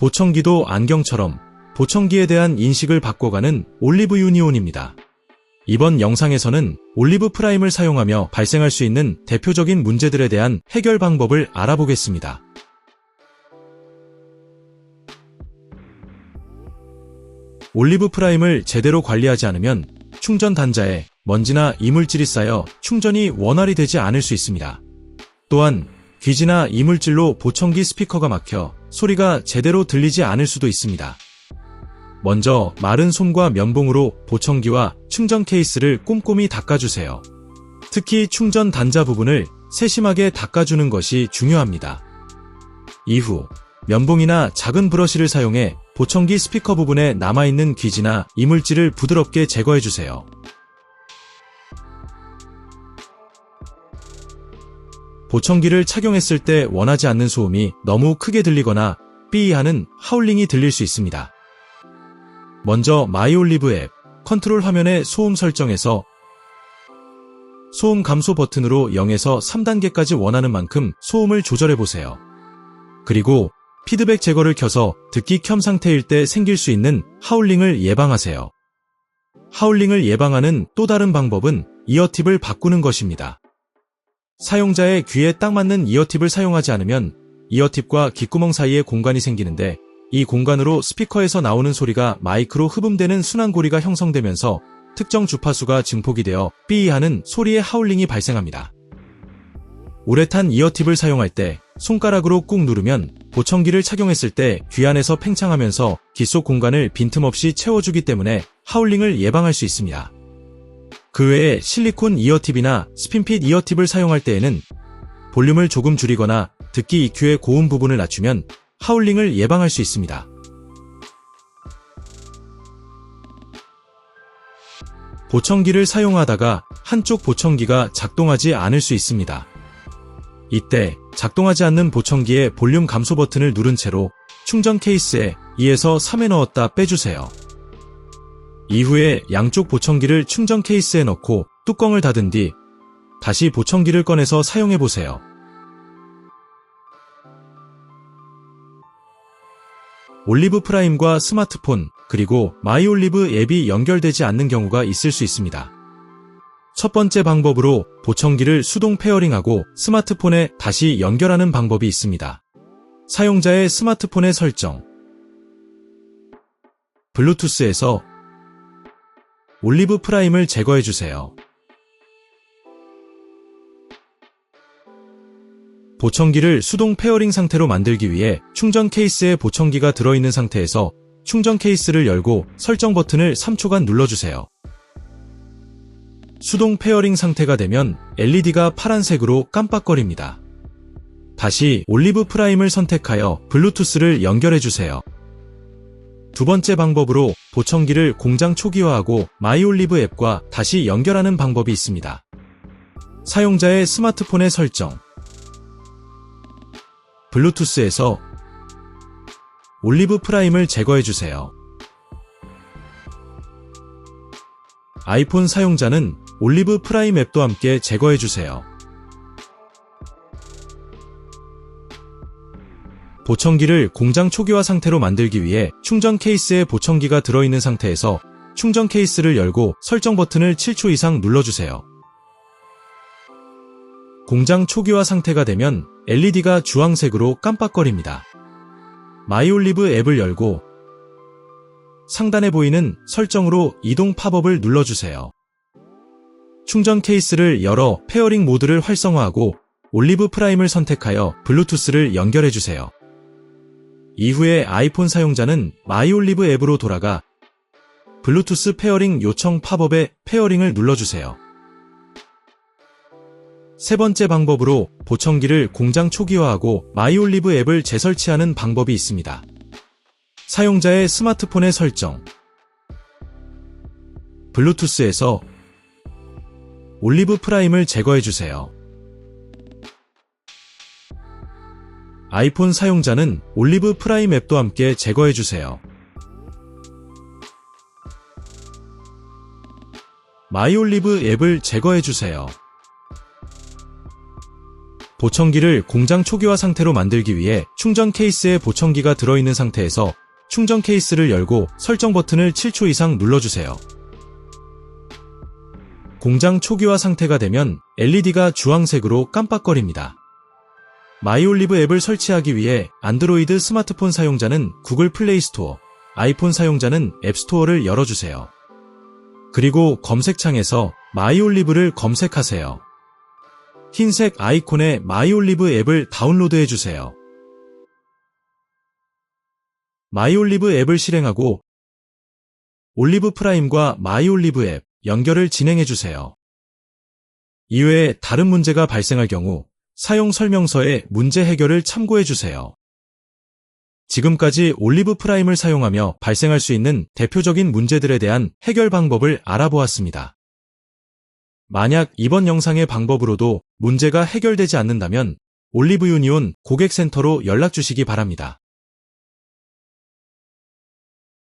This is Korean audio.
보청기도 안경처럼 보청기에 대한 인식을 바꿔가는 올리브 유니온입니다. 이번 영상에서는 올리브 프라임을 사용하며 발생할 수 있는 대표적인 문제들에 대한 해결 방법을 알아보겠습니다. 올리브 프라임을 제대로 관리하지 않으면 충전 단자에 먼지나 이물질이 쌓여 충전이 원활히 되지 않을 수 있습니다. 또한 귀지나 이물질로 보청기 스피커가 막혀 소리가 제대로 들리지 않을 수도 있습니다. 먼저 마른 솜과 면봉으로 보청기와 충전 케이스를 꼼꼼히 닦아주세요. 특히 충전 단자 부분을 세심하게 닦아주는 것이 중요합니다. 이후 면봉이나 작은 브러쉬를 사용해 보청기 스피커 부분에 남아있는 귀지나 이물질을 부드럽게 제거해주세요. 보청기를 착용했을 때 원하지 않는 소음이 너무 크게 들리거나 삐하는 하울링이 들릴 수 있습니다. 먼저 마이올리브 앱 컨트롤 화면의 소음 설정에서 소음 감소 버튼으로 0에서 3단계까지 원하는 만큼 소음을 조절해보세요. 그리고 피드백 제거를 켜서 듣기 켬 상태일 때 생길 수 있는 하울링을 예방하세요. 하울링을 예방하는 또 다른 방법은 이어팁을 바꾸는 것입니다. 사용자의 귀에 딱 맞는 이어팁을 사용하지 않으면 이어팁과 귓구멍 사이에 공간이 생기는데 이 공간으로 스피커에서 나오는 소리가 마이크로 흡음되는 순환고리가 형성되면서 특정 주파수가 증폭이 되어 삐하는 소리의 하울링이 발생합니다. 우레탄 이어팁을 사용할 때 손가락으로 꾹 누르면 보청기를 착용했을 때 귀 안에서 팽창하면서 귀 속 공간을 빈틈없이 채워주기 때문에 하울링을 예방할 수 있습니다. 그 외에 실리콘 이어팁이나 스핀핏 이어팁을 사용할 때에는 볼륨을 조금 줄이거나 듣기 EQ의 고음 부분을 낮추면 하울링을 예방할 수 있습니다. 보청기를 사용하다가 한쪽 보청기가 작동하지 않을 수 있습니다. 이때 작동하지 않는 보청기의 볼륨 감소 버튼을 누른 채로 충전 케이스에 2에서 3에 넣었다 빼주세요. 이후에 양쪽 보청기를 충전 케이스에 넣고 뚜껑을 닫은 뒤 다시 보청기를 꺼내서 사용해보세요. 올리브 프라임과 스마트폰 그리고 마이올리브 앱이 연결되지 않는 경우가 있을 수 있습니다. 첫 번째 방법으로 보청기를 수동 페어링하고 스마트폰에 다시 연결하는 방법이 있습니다. 사용자의 스마트폰의 설정, 블루투스에서 올리브 프라임을 제거해주세요. 보청기를 수동 페어링 상태로 만들기 위해 충전 케이스에 보청기가 들어있는 상태에서 충전 케이스를 열고 설정 버튼을 3초간 눌러주세요. 수동 페어링 상태가 되면 LED가 파란색으로 깜빡거립니다. 다시 올리브 프라임을 선택하여 블루투스를 연결해주세요. 두 번째 방법으로 보청기를 공장 초기화하고 마이올리브 앱과 다시 연결하는 방법이 있습니다. 사용자의 스마트폰의 설정, 블루투스에서 올리브 프라임을 제거해주세요. 아이폰 사용자는 올리브 프라임 앱도 함께 제거해주세요. 보청기를 공장 초기화 상태로 만들기 위해 충전 케이스에 보청기가 들어있는 상태에서 충전 케이스를 열고 설정 버튼을 7초 이상 눌러주세요. 공장 초기화 상태가 되면 LED가 주황색으로 깜빡거립니다. 마이올리브 앱을 열고 상단에 보이는 설정으로 이동 팝업을 눌러주세요. 충전 케이스를 열어 페어링 모드를 활성화하고 올리브 프라임을 선택하여 블루투스를 연결해주세요. 이후에 아이폰 사용자는 마이올리브 앱으로 돌아가 블루투스 페어링 요청 팝업에 페어링을 눌러주세요. 세 번째 방법으로 보청기를 공장 초기화하고 마이올리브 앱을 재설치하는 방법이 있습니다. 사용자의 스마트폰의 설정, 블루투스에서 올리브 프라임을 제거해주세요. 아이폰 사용자는 올리브 프라임 앱도 함께 제거해주세요. 마이올리브 앱을 제거해주세요. 보청기를 공장 초기화 상태로 만들기 위해 충전 케이스에 보청기가 들어있는 상태에서 충전 케이스를 열고 설정 버튼을 7초 이상 눌러주세요. 공장 초기화 상태가 되면 LED가 주황색으로 깜빡거립니다. 마이올리브 앱을 설치하기 위해 안드로이드 스마트폰 사용자는 구글 플레이 스토어, 아이폰 사용자는 앱 스토어를 열어주세요. 그리고 검색창에서 마이올리브를 검색하세요. 흰색 아이콘의 마이올리브 앱을 다운로드해주세요. 마이올리브 앱을 실행하고 올리브 프라임과 마이올리브 앱 연결을 진행해주세요. 이외에 다른 문제가 발생할 경우 사용 설명서의 문제 해결을 참고해주세요. 지금까지 올리브 프라임을 사용하며 발생할 수 있는 대표적인 문제들에 대한 해결 방법을 알아보았습니다. 만약 이번 영상의 방법으로도 문제가 해결되지 않는다면 올리브 유니온 고객센터로 연락 주시기 바랍니다.